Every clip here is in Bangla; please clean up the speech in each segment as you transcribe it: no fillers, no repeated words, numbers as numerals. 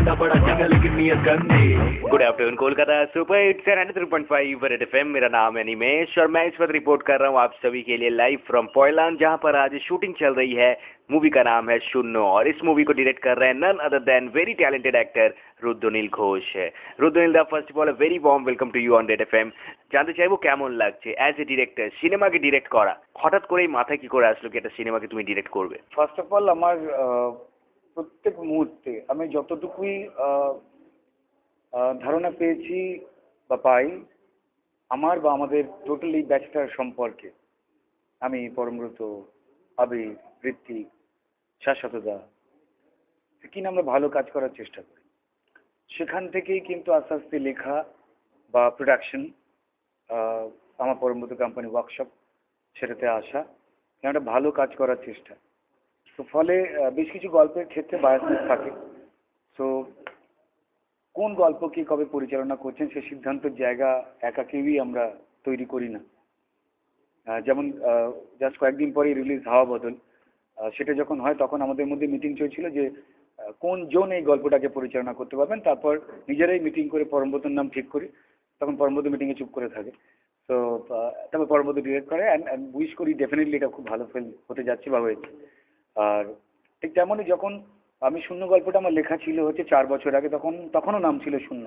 मुंडा बड़ा चंगा लेकिन नियत गंदी। Good afternoon Kolkata super hits 93.5 red FM. मेरा नाम है निमेश और मैं इस वक्त रिपोर्ट कर रहा हूँ आप सभी के लिए लाइव फ्रॉम पोयलान, जहाँ पर आज शूटिंग चल रही है। मूवी का नाम है शून्नो और इस मूवी को डायरेक्ट कर रहे हैं none other than very talented actor Rudranil Ghosh है। Rudranil da, first of all a very warm welcome to you on Red FM. জানতে চাইবো কেমন লাগছে অ্যাজ এ ডিরেক্টর সিনেমাকে ডিরেক্ট করা, হঠাৎ করেই মাথায় কি করে আসলো কি একটা সিনেমাকে তুমি ডিরেক্ট করবে? ফার্স্ট অফ অল আমার প্রত্যেক মুহূর্তে আমি যতটুকুই ধারণা পেয়েছি বা পাই আমার বা আমাদের টোটালি ব্যাচটার সম্পর্কে, আমি পরমব্রত, আবির, ঋত্বিক, শাশ্বতদা কিনা আমরা ভালো কাজ করার চেষ্টা করি। সেখান থেকেই কিন্তু আস্তে আস্তে লেখা বা প্রোডাকশন, আমার পরমব্রত কোম্পানি ওয়ার্কশপ, সেটাতে আসা, একটা ভালো কাজ করার চেষ্টা। তো ফলে বেশ কিছু গল্পের ক্ষেত্রে বায়াসনেস থাকে। সো কোন গল্প কি কবে পরিচালনা করছেন সে সিদ্ধান্তের জায়গা একা কেউই আমরা তৈরি করি না। যেমন জাস্ট কয়েকদিন পরেই রিলিজ হাওয়া বদল, সেটা যখন হয় তখন আমাদের মধ্যে মিটিং চলছিল যে কোন জন এই গল্পটাকে পরিচালনা করতে পারবেন। তারপর নিজেরাই মিটিং করে পরমব্রতর নাম ঠিক করি। তখন পরমব্রত মিটিংয়ে চুপ করে থাকে। তো তারপর পরমব্রত ডিরেক্ট করে অ্যান্ড উইশ করি ডেফিনেটলি এটা খুব ভালো ফিল্ম হতে যাচ্ছে বা হয়েছে। আর ঠিক তেমনই যখন আমি শূন্য গল্পটা আমার লেখা ছিল হচ্ছে 4 বছর আগে, তখনও নাম ছিল শূন্য।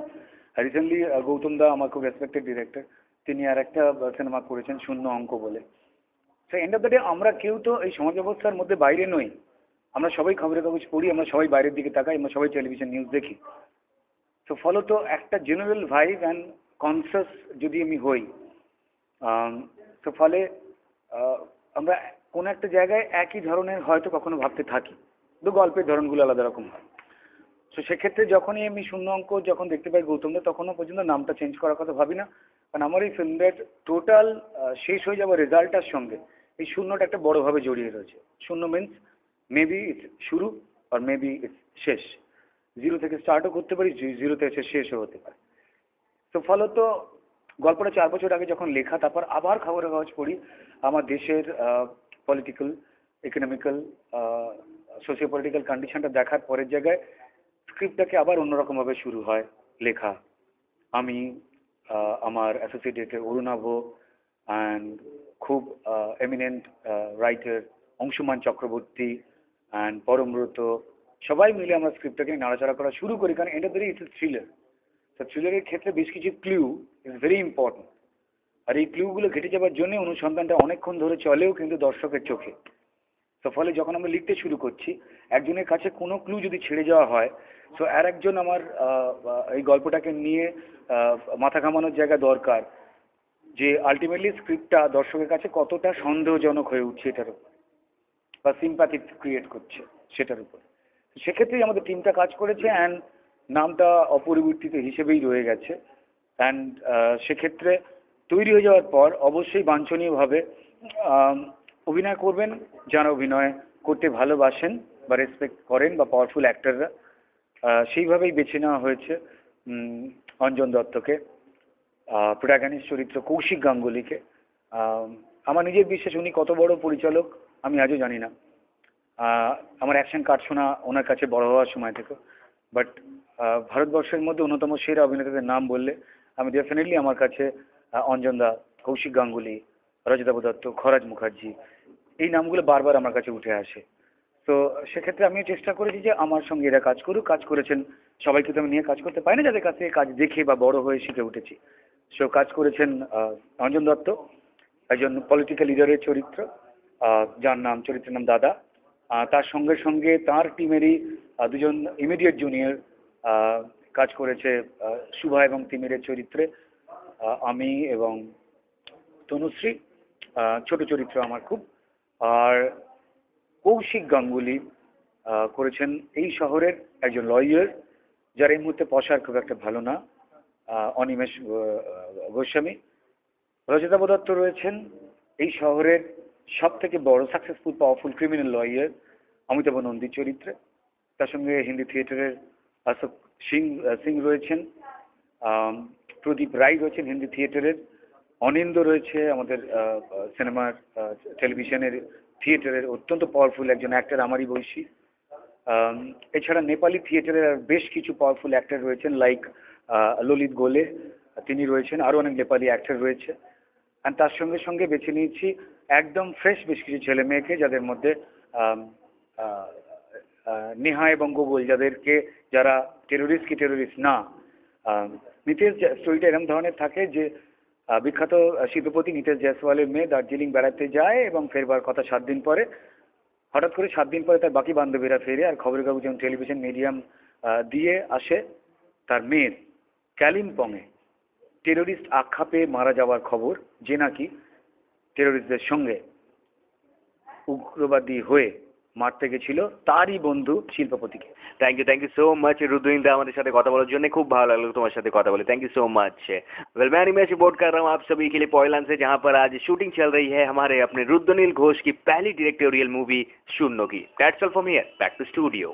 রিসেন্টলি গৌতম দা, আমার খুব রেসপেক্টেড ডিরেক্টর, তিনি আর একটা সিনেমা করেছেন শূন্য অঙ্ক বলে। তো এন্ড অফ দ্য ডে আমরা কেউ তো এই সমাজ ব্যবস্থার মধ্যে বাইরে নই। আমরা সবাই খবরের কাগজ পড়ি, আমরা সবাই বাইরের দিকে তাকাই, আমরা সবাই টেলিভিশন নিউজ দেখি। তো ফলত একটা জেনারেল ভাইব অ্যান্ড কনসাস যদি আমি হই, তো ফলে আমরা কোনো একটা জায়গায় একই ধরনের হয়তো কখনো ভাবতে থাকি, কিন্তু গল্পের ধরনগুলো আলাদা রকম হয়। তো সেক্ষেত্রে যখনই আমি শূন্য অঙ্ক যখন দেখতে পাই গৌতমদের, তখনও পর্যন্ত নামটা চেঞ্জ করার কথা ভাবি না। কারণ আমার এই ফিল্মের টোটাল শেষ হয়ে যাওয়া রেজাল্টটার সঙ্গে এই শূন্যটা একটা বড়োভাবে জড়িয়ে রয়েছে। শূন্য মিনস মেবি ইটস শুরু আর মেবি ইটস শেষ। জিরো থেকে স্টার্টও করতে পারি, জিরোতে এসে শেষও হতে পারে। তো ফলত গল্পটা 4 বছর আগে যখন লেখা, তারপর আবার খবরের কাগজ পড়ি, আমার দেশের পলিটিক্যাল, ইকোনমিক্যাল, সোশিও পলিটিক্যাল কন্ডিশনটা দেখার পরের জায়গায় স্ক্রিপ্টটাকে আবার অন্যরকমভাবে শুরু হয় লেখা। আমি, আমার অ্যাসোসিয়েট ডিরেক্টর অরুণাভ অ্যান্ড খুব eminent writer Anshuman Chakraborty and Parambrata, সবাই মিলে আমরা স্ক্রিপ্টটাকে নাড়াচাড়া করা শুরু করি। কারণ এটা ধরে ইটস থ্রিলার। তো থ্রিলারের ক্ষেত্রে বেশ কিছু ক্লু ইজ ভেরি ইম্পর্টেন্ট। আর এই ক্লুগুলো ঘেটে যাওয়ার জন্য অনুসন্ধানটা অনেকক্ষণ ধরে চলেও কিন্তু দর্শকের চোখে। তো ফলে যখন আমরা লিখতে শুরু করছি, একজনের কাছে কোনো ক্লু যদি ছেড়ে যাওয়া হয়, সো আর একজন আমার এই গল্পটাকে নিয়ে মাথা ঘামানোর জায়গা দরকার যে আলটিমেটলি স্ক্রিপ্টটা দর্শকের কাছে কতটা সন্দেহজনক হয়ে উঠছে এটার উপর, বা সিম্প্যাথি ক্রিয়েট করছে সেটার উপর। সেক্ষেত্রেই আমাদের টিমটা কাজ করেছে অ্যান্ড নামটা অপরিবর্তিত হিসেবেই রয়ে গেছে। অ্যান্ড সেক্ষেত্রে তৈরি হয়ে যাওয়ার পর অবশ্যই বাঞ্ছনীয়ভাবে অভিনয় করবেন যারা অভিনয় করতে ভালোবাসেন বা রেসপেক্ট করেন বা পাওয়ারফুল অ্যাক্টররা। সেইভাবেই বেছে নেওয়া হয়েছে অঞ্জন দত্তকে, প্রোটাগনিস্ট চরিত্র কৌশিক গাঙ্গুলিকে। আমার নিজের বিশ্বাস উনি কত বড় পরিচালক আমি আজও জানি না। আমার অ্যাকশন কাট শোনা ওনার কাছে বড় হওয়ার সময় থেকে। বাট ভারতবর্ষের মধ্যে অন্যতম সেরা অভিনেতাদের নাম বললে আমি ডেফিনেটলি আমার কাছে অঞ্জন দা, কৌশিক গাঙ্গুলি, রজতাভ দত্ত, খরাজ মুখার্জি, এই নামগুলো বারবার আমার কাছে উঠে আসে। তো সেক্ষেত্রে আমিও চেষ্টা করেছি যে আমার সঙ্গে এরা কাজ করুক। কাজ করেছেন সবাইকে তো আমি নিয়ে কাজ করতে পারি না, যাদের কাছ থেকে কাজ দেখে বা বড় হয়ে শিখে উঠেছি। সো কাজ করেছেন অঞ্জন দত্ত, একজন পলিটিক্যাল লিডারের চরিত্র, যার নাম চরিত্রের নাম দাদা। তার সঙ্গে সঙ্গে তার টিমেরই দুজন ইমিডিয়েট জুনিয়র কাজ করেছে শুভা এবং তিমিরের চরিত্রে, আমি এবং তনুশ্রী, ছোট চরিত্র আমার খুব। আর কৌশিক গাঙ্গুলি করেছেন এই শহরের একজন লয়ার, যার এই মুহূর্তে পসার খুব একটা ভালো না, অনিমেষ গোস্বামী। রজতাভ দত্ত রয়েছেন এই শহরের সব থেকে বড় successful powerful criminal lawyer Amitabh নন্দীর চরিত্রে। তার সঙ্গে হিন্দি থিয়েটারের অশোক সিং রয়েছেন, প্রদীপ রায় রয়েছেন হিন্দি থিয়েটারের, অনিন্দ রয়েছে আমাদের সিনেমার টেলিভিশনের থিয়েটারের অত্যন্ত পাওয়ারফুল একজন অ্যাক্টর, আমারই বয়সী। এছাড়া নেপালি থিয়েটারের আর বেশ কিছু পাওয়ারফুল অ্যাক্টর রয়েছেন, লাইক ললিত গোলে, তিনি রয়েছেন, আরও অনেক নেপালি অ্যাক্টর রয়েছে। আর তার সঙ্গে সঙ্গে বেছে নিয়েছি একদম ফ্রেশ বেশ কিছু ছেলে মেয়েকে, যাদের মধ্যে আম, আহ, নেহা এবং গুগল, যারা টেরোরিস্ট না। নিতেশ স্টোরিটা এরকম ধরনের থাকে যে বিখ্যাত শিল্পপতি নিতেশ জয়সওয়ালের মেয়ে দার্জিলিং বেড়াতে যায় এবং ফেরবার কথা 7 দিন পরে, হঠাৎ করে 7 দিন পরে তার বাকি বান্ধবীরা ফেরে, আর খবরের কাগজ এবং টেলিভিশন মিডিয়াম দিয়ে আসে তার মেয়ের কালিম্পংয়ে টেরোরিস্ট আখ্যা পেয়ে মারা যাওয়ার খবর, যে নাকি টেরোরিস্টদের সঙ্গে উগ্রবাদী হয়ে মারতে গেছিল তারই বন্ধু শিল্পপতিকে। Thank you so much Rudranil da हमारे साथ কথা বলার জন্য, খুব ভালো লাগলো তোমার সাথে কথা বলে। Thank you so much. Well मैं एनिमेश रिपोर्ट कर रहा हूँ आप सभी के लिए पॉयलान से, जहाँ पर आज शूटिंग चल रही है हमारे अपने रुद्रनील घोष की पहली डायरेक्टोरियल मूवी शून्य की। That's all from here, back to studio.